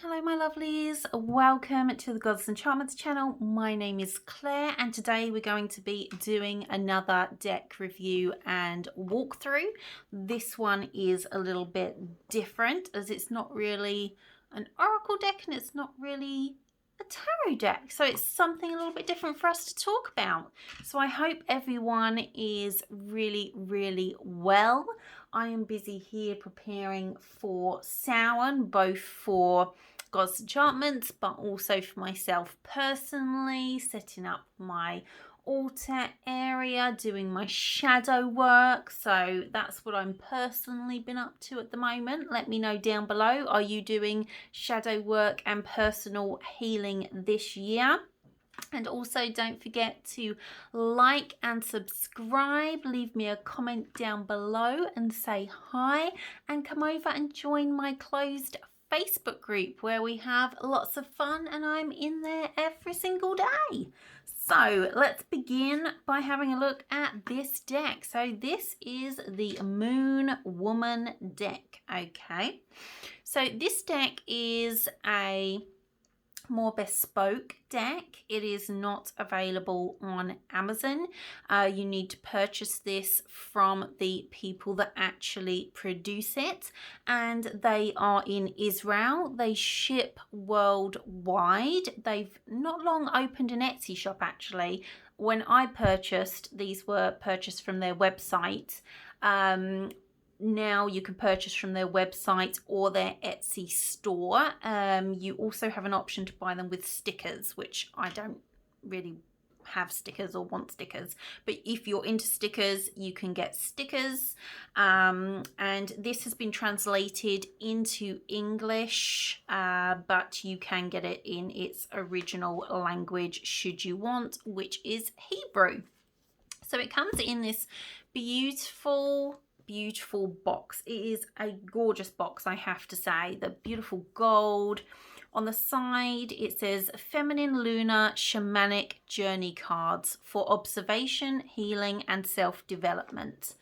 Hello my lovelies, welcome to the Gods and Enchantments channel. My name is Claire and today we're going to be doing another deck review and walkthrough. This one is a little bit different as it's not really an oracle deck and it's not really a tarot deck, so it's something a little bit different for us to talk about. So I hope everyone is really well. I am busy here preparing for Samhain, both for God's Enchantments but also for myself personally, setting up my altar area, doing my shadow work. So that's what I'm personally been up to at the moment. Let me know down below, are you doing shadow work and personal healing this year? And also don't forget to like and subscribe, leave me a comment down below and say hi, and come over and join my closed Facebook group where we have lots of fun and I'm in there every single day. So let's begin by having a look at this deck. So this is the Moon Woman deck, okay? So this deck is a more bespoke deck. It is not available on Amazon. You need to purchase this from the people that actually produce it, and they are in Israel. They ship worldwide. They've not long opened an Etsy shop actually. When I purchased, these were purchased from their website. Now you can purchase from their website or their Etsy store. You also have an option to buy them with stickers, which I don't really have stickers or want stickers, but if you're into stickers you can get stickers. And this has been translated into English, but you can get it in its original language should you want, which is Hebrew. So it comes in this beautiful box. It is a gorgeous box, I have to say. The beautiful gold. On the side it says Feminine Lunar Shamanic Journey Cards for observation, healing and self-development.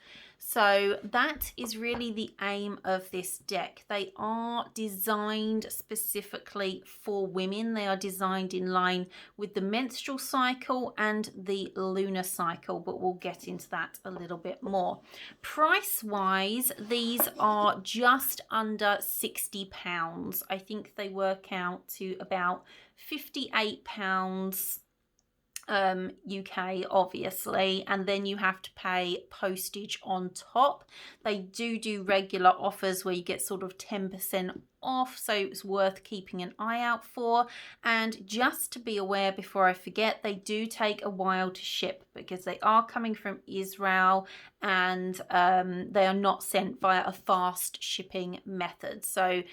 So that is really the aim of this deck. They are designed specifically for women. They are designed in line with the menstrual cycle and the lunar cycle, but we'll get into that a little bit more. Price wise, these are just under £60. I think they work out to about £58 UK obviously, and then you have to pay postage on top. They do regular offers where you get sort of 10% off, so it's worth keeping an eye out for. And just to be aware before I forget, they do take a while to ship because they are coming from Israel, and they are not sent via a fast shipping method. So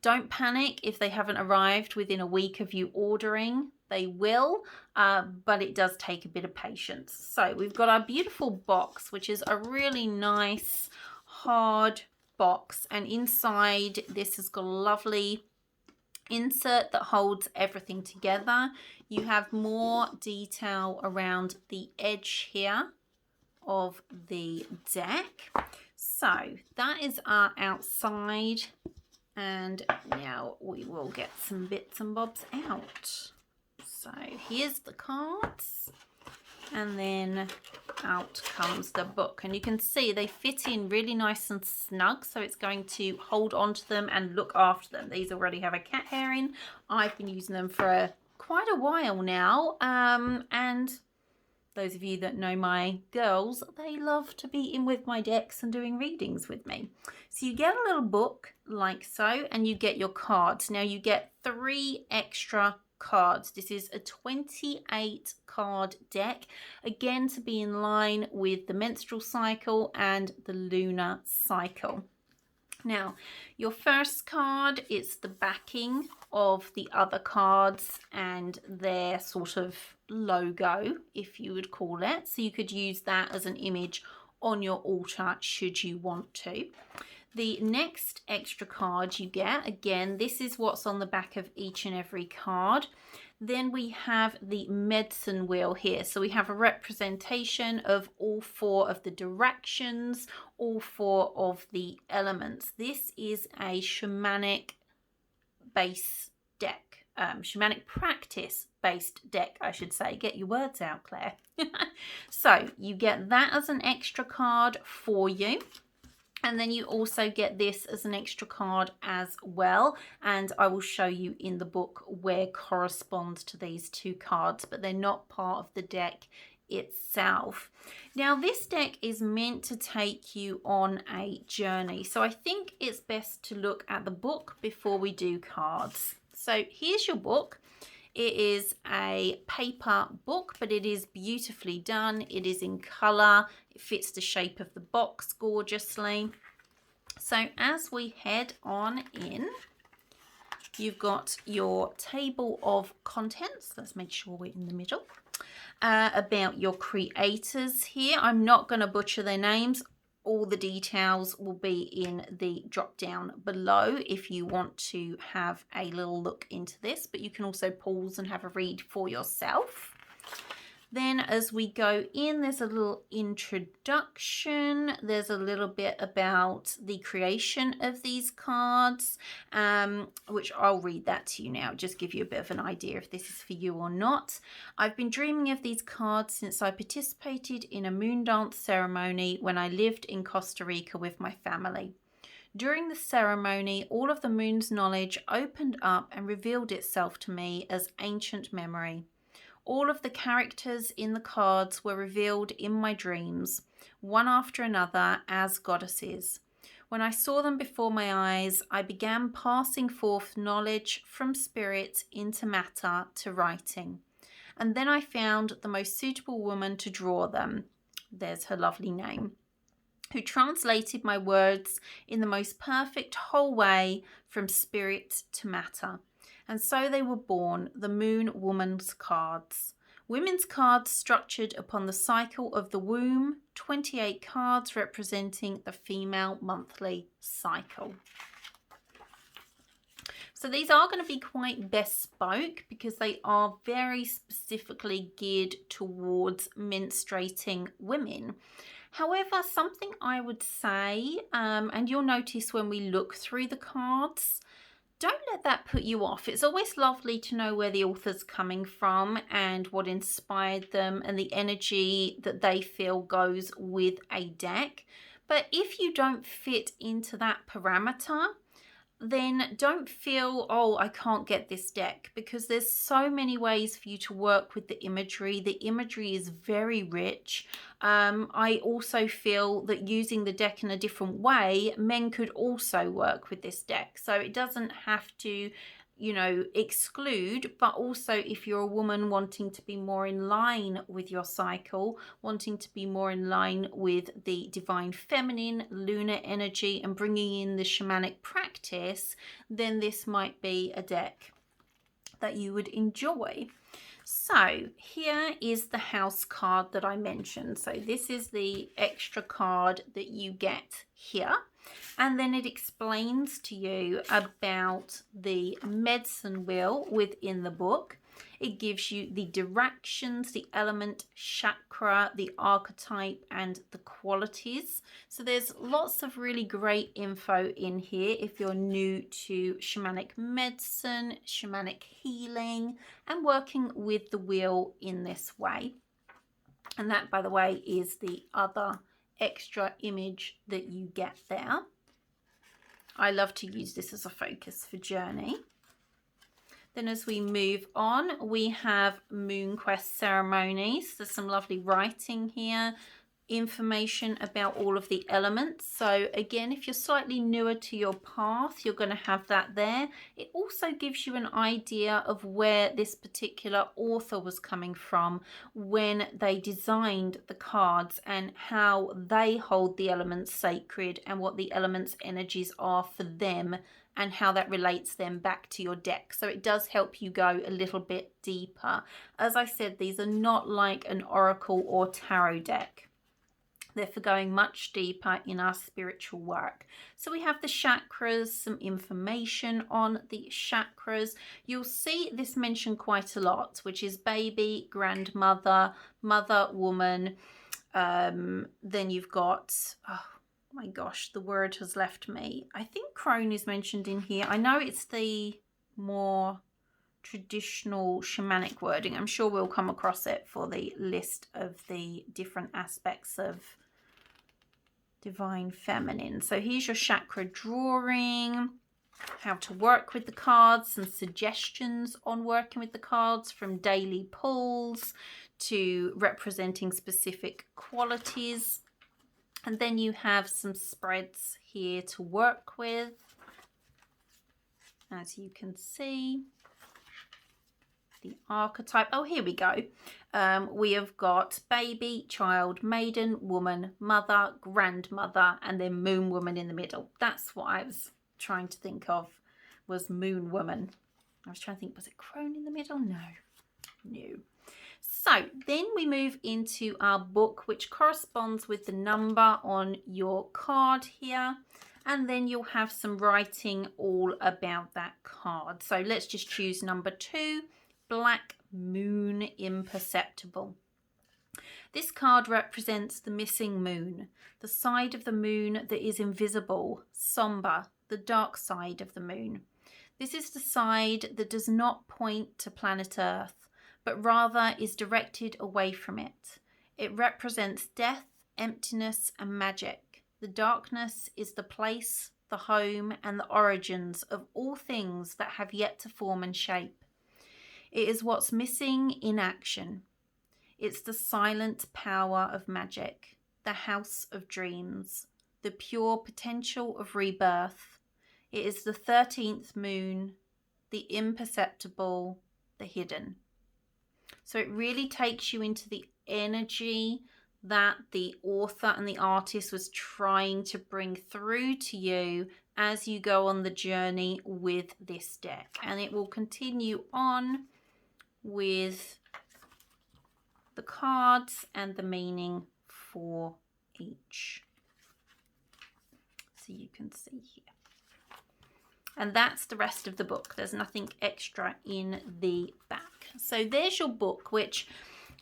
don't panic if they haven't arrived within a week of you ordering. They will, but it does take a bit of patience. So we've got our beautiful box, which is a really nice hard box, and inside this has got a lovely insert that holds everything together. You have more detail around the edge here of the deck. So that is our outside, and now we will get some bits and bobs out. So here's the cards, and then out comes the book, and you can see they fit in really nice and snug, so it's going to hold on to them and look after them. These already have a cat hair in. I've been using them for quite a while now, and those of you that know my girls, they love to be in with my decks and doing readings with me. So you get a little book like so, and you get your cards. Now you get 3 extra cards. This is a 28 card deck, again to be in line with the menstrual cycle and the lunar cycle. Now your first card is the backing of the other cards and their sort of logo, if you would call it. So you could use that as an image on your altar should you want to. The next extra card you get, again, this is what's on the back of each and every card. Then we have the medicine wheel here. So we have a representation of all 4 of the directions, all 4 of the elements. This is a shamanic base deck, shamanic practice based deck, I should say. Get your words out, Claire. So you get that as an extra card for you. And then you also get this as an extra card as well. And I will show you in the book where corresponds to these two cards, but they're not part of the deck itself. Now, this deck is meant to take you on a journey. So I think it's best to look at the book before we do cards. So here's your book. It is a paper book, but it is beautifully done. It is in colour. It fits the shape of the box gorgeously. So as we head on in, you've got your table of contents. Let's make sure we're in the middle. About your creators here. I'm not going to butcher their names. All the details will be in the drop down below if you want to have a little look into this, but you can also pause and have a read for yourself. Then as we go in, there's a little introduction. There's a little bit about the creation of these cards, which I'll read that to you now, just give you a bit of an idea if this is for you or not. I've been dreaming of these cards since I participated in a moon dance ceremony when I lived in Costa Rica with my family. During the ceremony, all of the moon's knowledge opened up and revealed itself to me as ancient memory. All of the characters in the cards were revealed in my dreams, one after another as goddesses. When I saw them before my eyes, I began passing forth knowledge from spirit into matter to writing. And then I found the most suitable woman to draw them. There's her lovely name. Who translated my words in the most perfect whole way from spirit to matter. And so they were born, the Moon Woman's cards. Women's cards structured upon the cycle of the womb, 28 cards representing the female monthly cycle. So these are going to be quite bespoke because they are very specifically geared towards menstruating women. However, something I would say, and you'll notice when we look through the cards, don't let that put you off. It's always lovely to know where the author's coming from and what inspired them and the energy that they feel goes with a deck. But if you don't fit into that parameter, then don't feel, oh, I can't get this deck, because there's so many ways for you to work with the imagery. The imagery is very rich. I also feel that using the deck in a different way, men could also work with this deck. So it doesn't have to, you know, exclude, but also if you're a woman wanting to be more in line with your cycle, wanting to be more in line with the divine feminine, lunar energy, and bringing in the shamanic practice, then this might be a deck that you would enjoy. So here is the house card that I mentioned. So this is the extra card that you get here. And then it explains to you about the medicine wheel within the book. It gives you the directions, the element, chakra, the archetype, and the qualities. So there's lots of really great info in here if you're new to shamanic medicine, shamanic healing, and working with the wheel in this way. And that, by the way, is the other extra image that you get there. I love to use this as a focus for journey. Then as we move on, we have Moon Quest ceremonies. There's some lovely writing here, information about all of the elements. So again, if you're slightly newer to your path, you're going to have that there. It also gives you an idea of where this particular author was coming from when they designed the cards and how they hold the elements sacred and what the elements energies are for them and how that relates them back to your deck. So it does help you go a little bit deeper. As I said, these are not like an oracle or tarot deck. They're for going much deeper in our spiritual work. So we have the chakras, some information on the chakras. You'll see this mentioned quite a lot, which is baby, grandmother, mother, woman. Then you've got, oh my gosh, the word has left me. I think crone is mentioned in here. I know it's the more traditional shamanic wording. I'm sure we'll come across it for the list of the different aspects of divine feminine. So here's your chakra drawing, how to work with the cards, some suggestions on working with the cards, from daily pulls to representing specific qualities. And then you have some spreads here to work with, as you can see. The archetype. Oh, here we go. We have got baby, child, maiden, woman, mother, grandmother, and then moon woman in the middle. That's what I was trying to think of, was moon woman. I was trying to think, was it crone in the middle? No. So then we move into our book, which corresponds with the number on your card here. And then you'll have some writing all about that card. So let's just choose number 2. Black moon imperceptible. This card represents the missing moon, the side of the moon that is invisible, somber, the dark side of the moon. This is the side that does not point to planet Earth, but rather is directed away from it. It represents death, emptiness, and magic. The darkness is the place, the home, and the origins of all things that have yet to form and shape. It is what's missing in action. It's the silent power of magic, the house of dreams, the pure potential of rebirth. It is the 13th moon, the imperceptible, the hidden. So it really takes you into the energy that the author and the artist was trying to bring through to you as you go on the journey with this deck. And it will continue on with the cards and the meaning for each. So you can see here. And that's the rest of the book. There's nothing extra in the back. So there's your book, which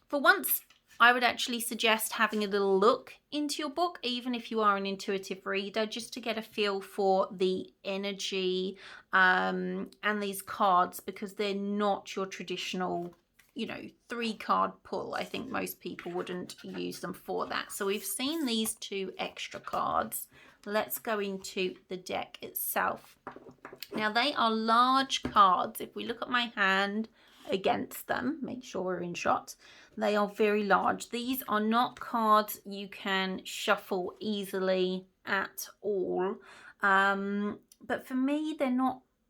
for once I would actually suggest having a little look into your book, even if you are an intuitive reader, just to get a feel for the energy and these cards, because they're not your traditional, 3-card pull. I think most people wouldn't use them for that. So we've seen these 2 extra cards. Let's go into the deck itself. Now they are large cards. If we look at my hand against them, make sure we're in shot, they are very large. These are not cards you can shuffle easily at all. But for me,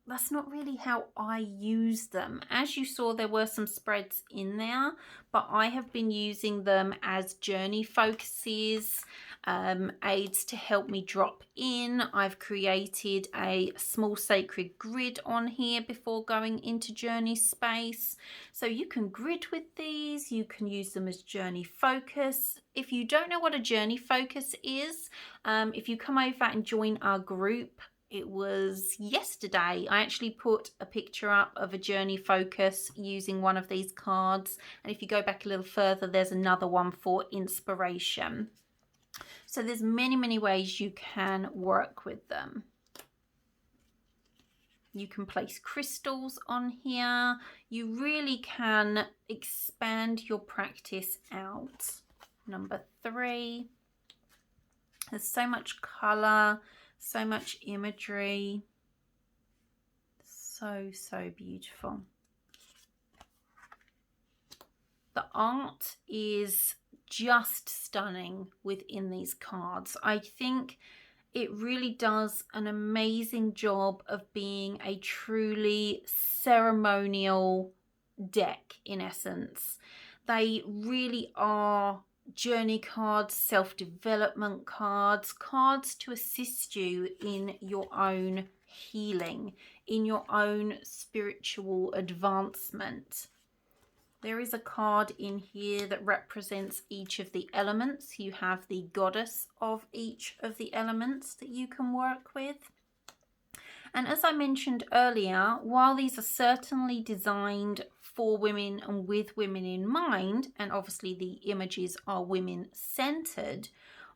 that's not really how I use them. As you saw, there were some spreads in there, but I have been using them as journey focuses, aids to help me drop in. I've created a small sacred grid on here before going into journey space. So you can grid with these, you can use them as journey focus. If you don't know what a journey focus is, if you come over and join our group, it was yesterday, I actually put a picture up of a journey focus using one of these cards. And if you go back a little further, there's another one for inspiration. So there's many ways you can work with them. You can place crystals on here. You really can expand your practice out. Number 3. There's so much color, so much imagery. So beautiful. The art is just stunning within these cards. I think it really does an amazing job of being a truly ceremonial deck in essence. They really are journey cards, self-development cards, cards to assist you in your own healing, in your own spiritual advancement. There is a card in here that represents each of the elements. You have the goddess of each of the elements that you can work with. And as I mentioned earlier, while these are certainly designed for women and with women in mind, and obviously the images are women-centered,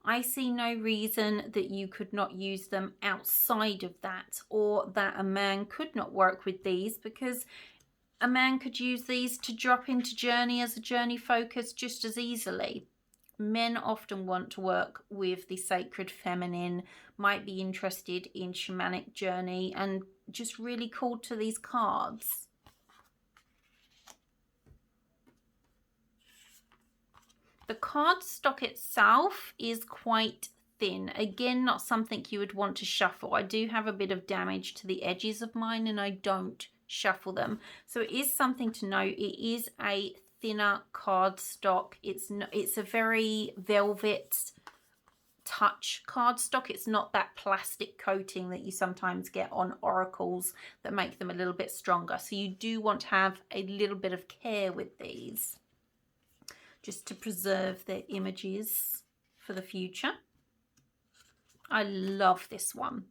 I see no reason that you could not use them outside of that, or that a man could not work with these, because a man could use these to drop into journey as a journey focus just as easily. Men often want to work with the sacred feminine, might be interested in shamanic journey, and just really called to these cards. The card stock itself is quite thin. Again, not something you would want to shuffle. I do have a bit of damage to the edges of mine, and I don't shuffle them. So it is something to note. It is a thinner card stock. It's a very velvet touch cardstock. It's not that plastic coating that you sometimes get on oracles that make them a little bit stronger. So you do want to have a little bit of care with these, just to preserve their images for the future. I love this one.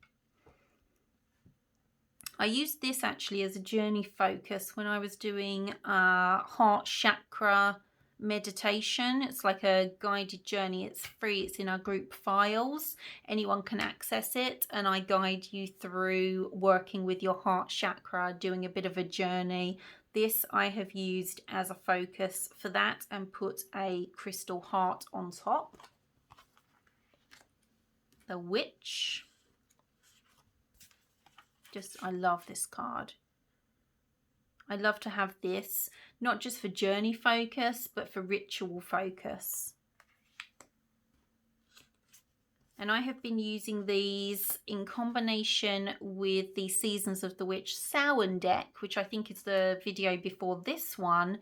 I used this actually as a journey focus when I was doing heart chakra meditation. It's like a guided journey. It's free. It's in our group files. Anyone can access it, and I guide you through working with your heart chakra, doing a bit of a journey. This I have used as a focus for that, and put a crystal heart on top. The Witch. I love this card. I love to have this, not just for journey focus, but for ritual focus. And I have been using these in combination with the Seasons of the Witch Samhain deck, which I think is the video before this one,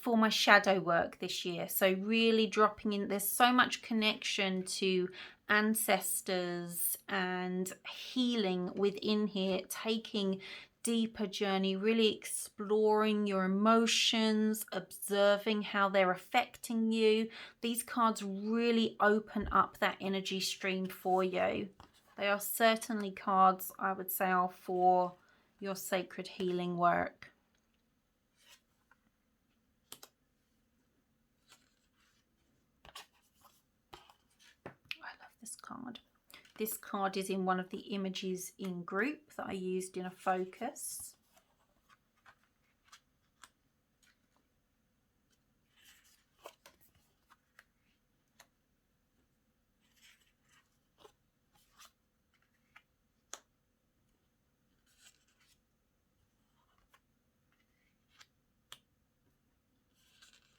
for my shadow work this year. So really dropping in, there's so much connection to ancestors and healing within here, taking deeper journey, really exploring your emotions, observing how they're affecting you. These cards really open up that energy stream for you. They are certainly cards I would say are for your sacred healing work. This card. This card is in one of the images in group that I used in a focus.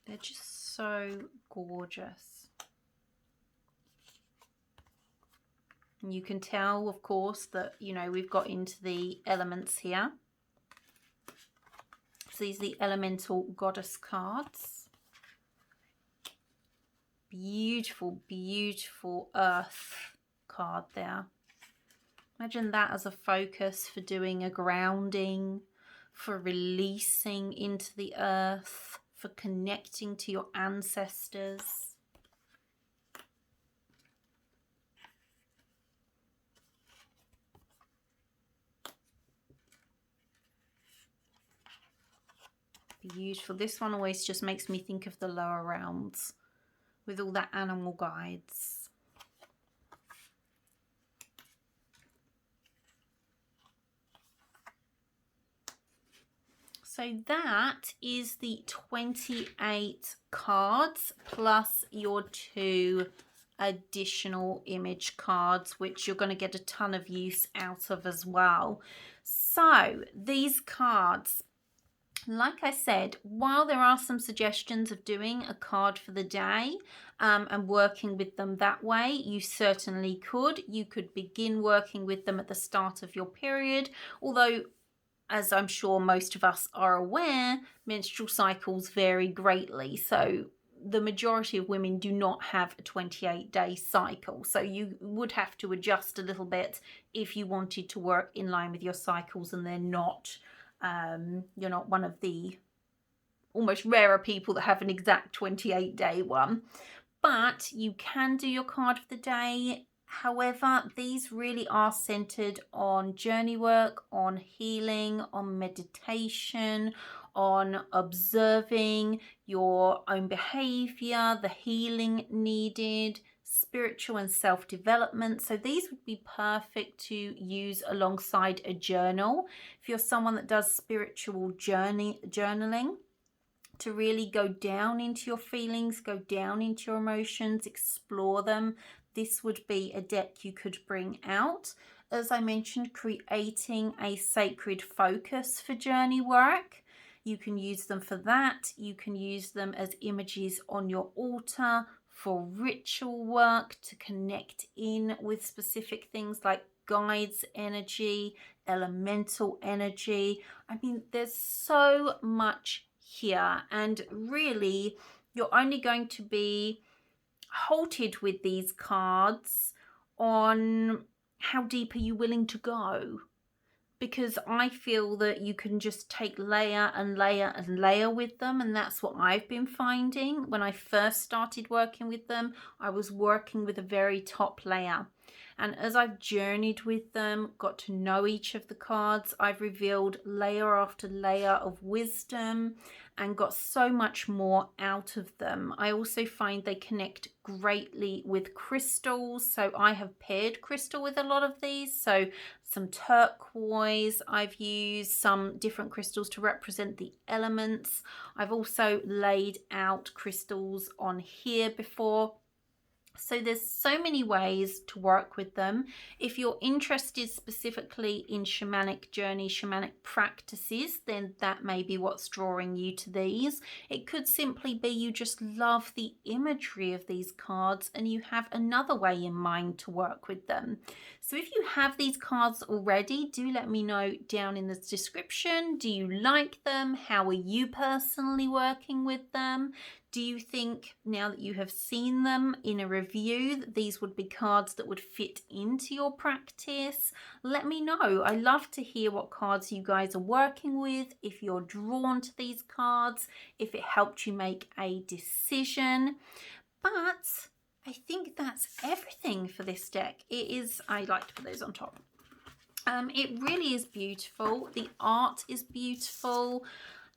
They're just so gorgeous. And you can tell, of course, that, you know, we've got into the elements here. So these are the elemental goddess cards. Beautiful, beautiful earth card there. Imagine that as a focus for doing a grounding, for releasing into the earth, for connecting to your ancestors. Beautiful. This one always just makes me think of the lower realms with all the animal guides. So that is the 28 cards plus your 2 additional image cards, which you're going to get a ton of use out of as well. So these cards, like I said, while there are some suggestions of doing a card for the day and working with them that way, you certainly could. You could begin working with them at the start of your period, although, as I'm sure most of us are aware, menstrual cycles vary greatly. So the majority of women do not have a 28-day cycle. So you would have to adjust a little bit if you wanted to work in line with your cycles and they're not. You're not one of the almost rarer people that have an exact 28-day one, but you can do your card for the day. However, these really are centered on journey work, on healing, on meditation, on observing your own behavior, the healing needed, spiritual and self-development. So these would be perfect to use alongside a journal. If you're someone that does spiritual journaling, to really go down into your feelings, go down into your emotions, explore them, this would be a deck you could bring out. As I mentioned, creating a sacred focus for journey work. You can use them for that. You can use them as images on your altar for ritual work, to connect in with specific things like guides energy, elemental energy. I mean, there's so much here, and really you're only going to be halted with these cards on how deep are you willing to go, because I feel that you can just take layer and layer and layer with them, and that's what I've been finding. When I first started working with them, I was working with a very top layer, and as I've journeyed with them, got to know each of the cards, I've revealed layer after layer of wisdom and got so much more out of them. I also find they connect greatly with crystals, so I have paired crystal with a lot of these. So some turquoise, I've used some different crystals to represent the elements. I've also laid out crystals on here before. So there's so many ways to work with them. If you're interested specifically in shamanic journey, shamanic practices, then that may be what's drawing you to these. It could simply be you just love the imagery of these cards and you have another way in mind to work with them. So if you have these cards already, do let me know down in the description. Do you like them? How are you personally working with them? Do you think, now that you have seen them in a review, that these would be cards that would fit into your practice? Let me know. I love to hear what cards you guys are working with, if you're drawn to these cards, if it helped you make a decision. But I think that's everything for this deck. It is, I like to put those on top. It really is beautiful. The art is beautiful.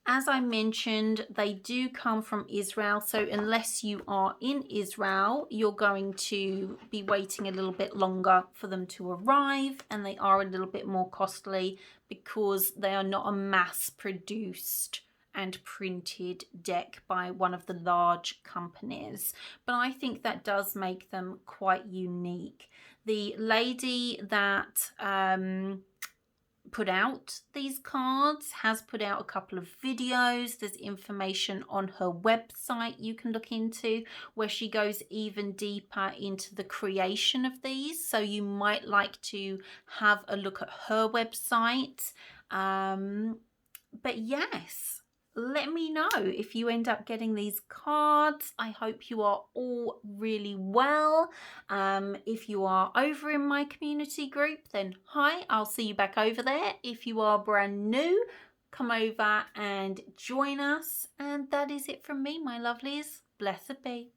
As I mentioned, they do come from Israel, so unless you are in Israel, you're going to be waiting a little bit longer for them to arrive, and they are a little bit more costly because they are not a mass-produced and printed deck by one of the large companies. But I think that does make them quite unique. The lady that put out these cards has put out a couple of videos. There's information on her website you can look into where she goes even deeper into the creation of these, so you might like to have a look at her website. But yes, let me know if you end up getting these cards. I hope you are all really well. If you are over in my community group, then hi, I'll see you back over there. If you are brand new, come over and join us. And that is it from me, my lovelies. Blessed be.